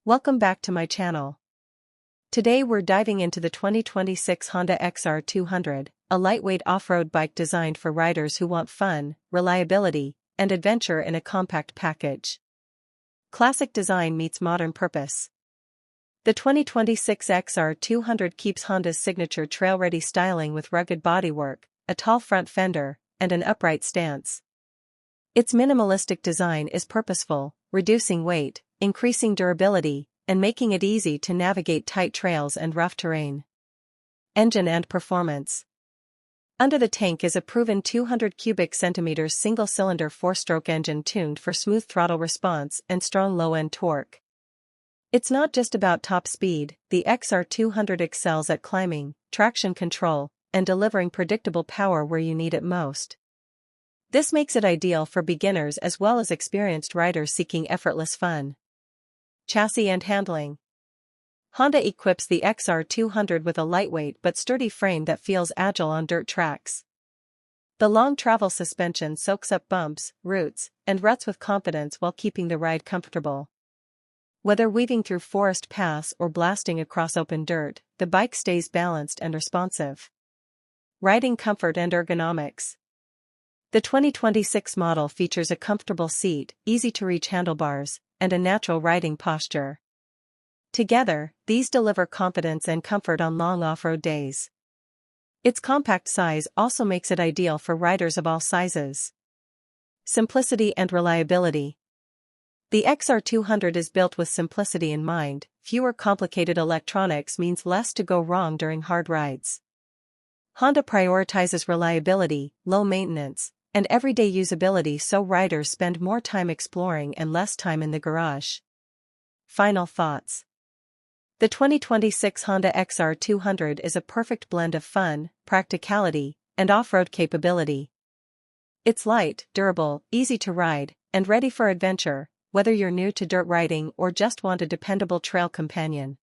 Welcome back to my channel. Today we're diving into the 2026 Honda XR200, a lightweight off-road bike designed for riders who want fun, reliability, and adventure in a compact package. Classic design meets modern purpose. The 2026 XR200 keeps Honda's signature trail-ready styling with rugged bodywork, a tall front fender, and an upright stance. Its minimalistic design is purposeful, reducing weight, increasing durability, and making it easy to navigate tight trails and rough terrain. Engine and performance. Under the tank is a proven 200 cubic centimeters single-cylinder four-stroke engine tuned for smooth throttle response and strong low-end torque. It's not just about top speed, the XR200 excels at climbing, traction control, and delivering predictable power where you need it most. This makes it ideal for beginners as well as experienced riders seeking effortless fun. Chassis and handling. Honda equips the XR200 with a lightweight but sturdy frame that feels agile on dirt tracks. The long travel suspension soaks up bumps, roots, and ruts with confidence while keeping the ride comfortable. Whether weaving through forest paths or blasting across open dirt, the bike stays balanced and responsive. Riding comfort and ergonomics. The 2026 model features a comfortable seat, easy-to-reach handlebars, and a natural riding posture. Together, these deliver confidence and comfort on long off-road days. Its compact size also makes it ideal for riders of all sizes. Simplicity and reliability. The XR200 is built with simplicity in mind. Fewer complicated electronics means less to go wrong during hard rides. Honda prioritizes reliability, low maintenance, and everyday usability so riders spend more time exploring and less time in the garage. Final thoughts. The 2026 Honda XR200 is a perfect blend of fun, practicality, and off-road capability. It's light, durable, easy to ride, and ready for adventure, whether you're new to dirt riding or just want a dependable trail companion.